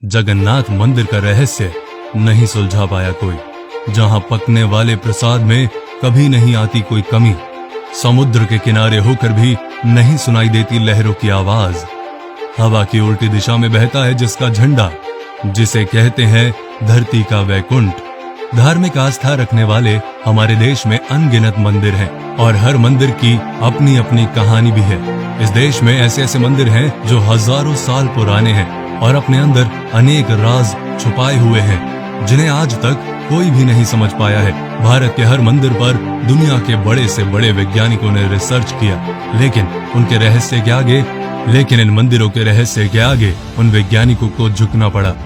जगन्नाथ मंदिर का रहस्य नहीं सुलझा पाया कोई। जहां पकने वाले प्रसाद में कभी नहीं आती कोई कमी, समुद्र के किनारे होकर भी नहीं सुनाई देती लहरों की आवाज, हवा की उल्टी दिशा में बहता है जिसका झंडा, जिसे कहते हैं धरती का वैकुंठ। धार्मिक आस्था रखने वाले हमारे देश में अनगिनत मंदिर हैं और हर मंदिर की अपनी अपनी कहानी भी है। इस देश में ऐसे ऐसे मंदिर हैं जो हजारों साल पुराने हैं और अपने अंदर अनेक राज छुपाए हुए हैं जिन्हें आज तक कोई भी नहीं समझ पाया है। भारत के हर मंदिर पर दुनिया के बड़े से बड़े वैज्ञानिकों ने रिसर्च किया, लेकिन इन मंदिरों के रहस्य के आगे उन वैज्ञानिकों को झुकना पड़ा।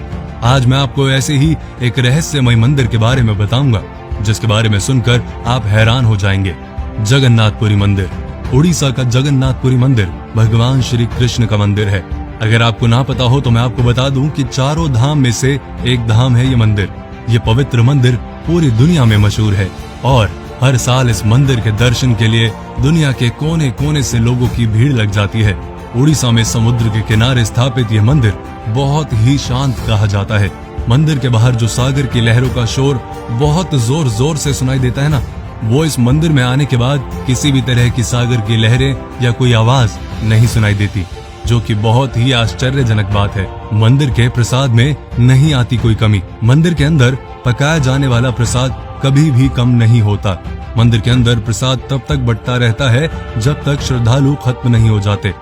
आज मैं आपको ऐसे ही एक रहस्यमय मंदिर के बारे में बताऊंगा जिसके बारे में सुनकर आप हैरान हो जाएंगे। जगन्नाथपुरी मंदिर। उड़ीसा का जगन्नाथपुरी मंदिर भगवान श्री कृष्ण का मंदिर है। अगर आपको ना पता हो तो मैं आपको बता दूं कि चारों धाम में से एक धाम है ये मंदिर। ये पवित्र मंदिर पूरी दुनिया में मशहूर है और हर साल इस मंदिर के दर्शन के लिए दुनिया के कोने कोने से लोगों की भीड़ लग जाती है। उड़ीसा में समुद्र के किनारे स्थापित यह मंदिर बहुत ही शांत कहा जाता है। मंदिर के बाहर जो सागर की लहरों का शोर बहुत जोर जोर से सुनाई देता है ना, वो इस मंदिर में आने के बाद किसी भी तरह की सागर की लहरें या कोई आवाज नहीं सुनाई देती, जो कि बहुत ही आश्चर्यजनक बात है। मंदिर के प्रसाद में नहीं आती कोई कमी। मंदिर के अंदर पकाया जाने वाला प्रसाद कभी भी कम नहीं होता। मंदिर के अंदर प्रसाद तब तक बंटता रहता है जब तक श्रद्धालु खत्म नहीं हो जाते।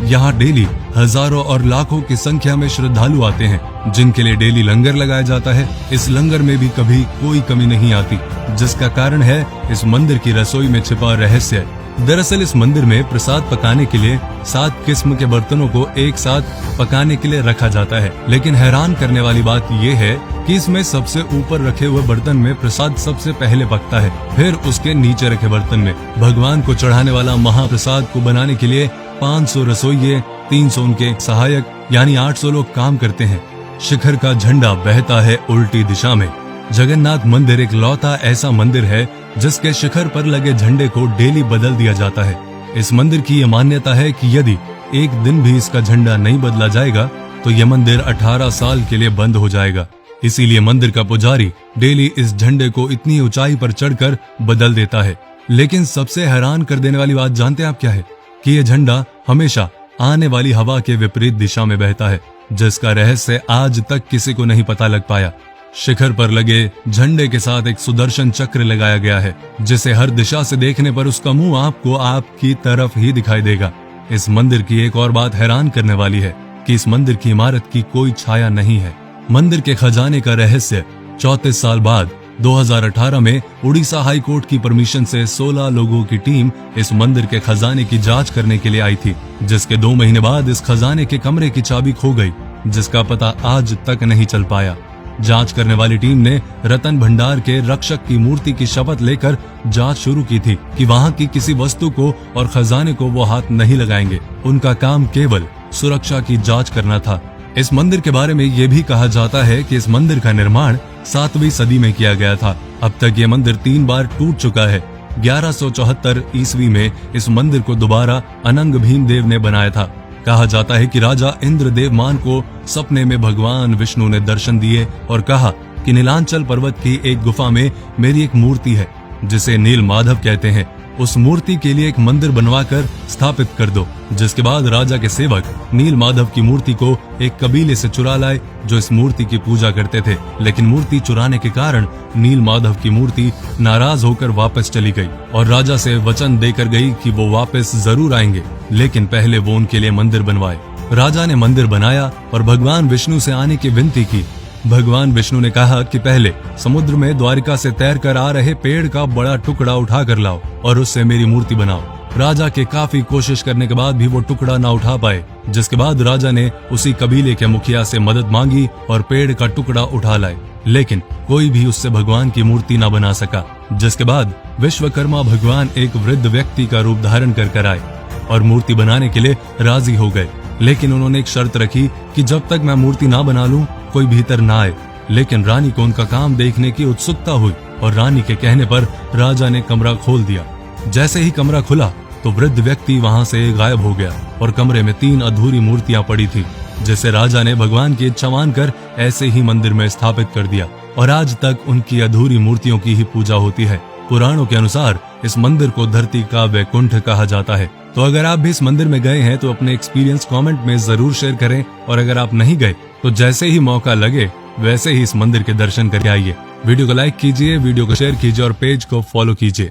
यहाँ डेली हजारों और लाखों की संख्या में श्रद्धालु आते हैं जिनके लिए डेली लंगर लगाया जाता है। इस लंगर में भी कभी कोई कमी नहीं आती, जिसका कारण है इस मंदिर की रसोई में छिपा रहस्य। दरअसल इस मंदिर में प्रसाद पकाने के लिए 7 किस्म के बर्तनों को एक साथ पकाने के लिए रखा जाता है, लेकिन हैरान करने वाली बात यह है कि इसमें सबसे ऊपर रखे हुए बर्तन में प्रसाद सबसे पहले पकता है, फिर उसके नीचे रखे बर्तन में। भगवान को चढ़ाने वाला महाप्रसाद को बनाने के लिए 500 रसोइये, 300 उनके सहायक यानी 800 लोग काम करते हैं। शिखर का झंडा बहता है उल्टी दिशा में। जगन्नाथ मंदिर एक लौता ऐसा मंदिर है जिसके शिखर पर लगे झंडे को डेली बदल दिया जाता है। इस मंदिर की यह मान्यता है कि यदि एक दिन भी इसका झंडा नहीं बदला जाएगा तो यह मंदिर 18 साल के लिए बंद हो जाएगा। इसीलिए मंदिर का पुजारी डेली इस झंडे को इतनी ऊंचाई पर चढ़कर बदल देता है। लेकिन सबसे हैरान कर देने वाली बात जानते हैं आप क्या है? कि यह झंडा हमेशा आने वाली हवा के विपरीत दिशा में बहता है, जिसका रहस्य आज तक किसी को नहीं पता लग पाया। शिखर पर लगे झंडे के साथ एक सुदर्शन चक्र लगाया गया है, जिसे हर दिशा से देखने पर उसका मुंह आपको आपकी तरफ ही दिखाई देगा। इस मंदिर की एक और बात हैरान करने वाली है कि इस मंदिर की इमारत की कोई छाया नहीं है। मंदिर के खजाने का रहस्य 34 साल बाद 2018 में उड़ीसा हाई कोर्ट की परमिशन से 16 लोगों की टीम इस मंदिर के खजाने की जांच करने के लिए आई थी, जिसके 2 महीने बाद इस खजाने के कमरे की चाबी खो गई, जिसका पता आज तक नहीं चल पाया। जांच करने वाली टीम ने रतन भंडार के रक्षक की मूर्ति की शपथ लेकर जांच शुरू की थी कि वहां की किसी वस्तु को और खजाने को वो हाथ नहीं लगाएंगे। उनका काम केवल सुरक्षा की जांच करना था। इस मंदिर के बारे में ये भी कहा जाता है कि इस मंदिर का निर्माण 7वीं सदी में किया गया था। अब तक ये मंदिर 3 बार टूट चुका है। 1174 ईस्वी में इस मंदिर को दोबारा अनंग भीमदेव ने बनाया था। कहा जाता है कि राजा इंद्रदेवमान को सपने में भगवान विष्णु ने दर्शन दिए और कहा कि नीलांचल पर्वत की एक गुफा में मेरी एक मूर्ति है जिसे नील माधव कहते हैं, उस मूर्ति के लिए एक मंदिर बनवाकर स्थापित कर दो। जिसके बाद राजा के सेवक नील माधव की मूर्ति को एक कबीले से चुरा लाए जो इस मूर्ति की पूजा करते थे, लेकिन मूर्ति चुराने के कारण नील माधव की मूर्ति नाराज होकर वापस चली गई और राजा से वचन देकर गई कि वो वापस जरूर आएंगे, लेकिन पहले वो उनके लिए मंदिर बनवाए। राजा ने मंदिर बनाया और भगवान विष्णु से आने की विनती की। भगवान विष्णु ने कहा कि पहले समुद्र में द्वारिका से तैरकर आ रहे पेड़ का बड़ा टुकड़ा उठा कर लाओ और उससे मेरी मूर्ति बनाओ। राजा के काफी कोशिश करने के बाद भी वो टुकड़ा ना उठा पाए, जिसके बाद राजा ने उसी कबीले के मुखिया से मदद मांगी और पेड़ का टुकड़ा उठा लाए, लेकिन कोई भी उससे भगवान की मूर्ति ना बना सका। जिसके बाद विश्वकर्मा भगवान एक वृद्ध व्यक्ति का रूप धारण कर आए और मूर्ति बनाने के लिए राजी हो गए, लेकिन उन्होंने एक शर्त रखी कि जब तक मैं मूर्ति ना बना लूं कोई भीतर ना आए। लेकिन रानी को उनका काम देखने की उत्सुकता हुई और रानी के कहने पर राजा ने कमरा खोल दिया। जैसे ही कमरा खुला तो वृद्ध व्यक्ति वहां से गायब हो गया और कमरे में 3 अधूरी मूर्तियां पड़ी थी, जिसे राजा ने भगवान की इच्छा मानकर ऐसे ही मंदिर में स्थापित कर दिया और आज तक उनकी अधूरी मूर्तियों की ही पूजा होती है। पुराणों के अनुसार इस मंदिर को धरती का वैकुंठ कहा जाता है। तो अगर आप भी इस मंदिर में गए हैं तो अपने एक्सपीरियंस कमेंट में जरूर शेयर करें, और अगर आप नहीं गए तो जैसे ही मौका लगे वैसे ही इस मंदिर के दर्शन करके आइए। वीडियो को लाइक कीजिए, वीडियो को शेयर कीजिए और पेज को फॉलो कीजिए।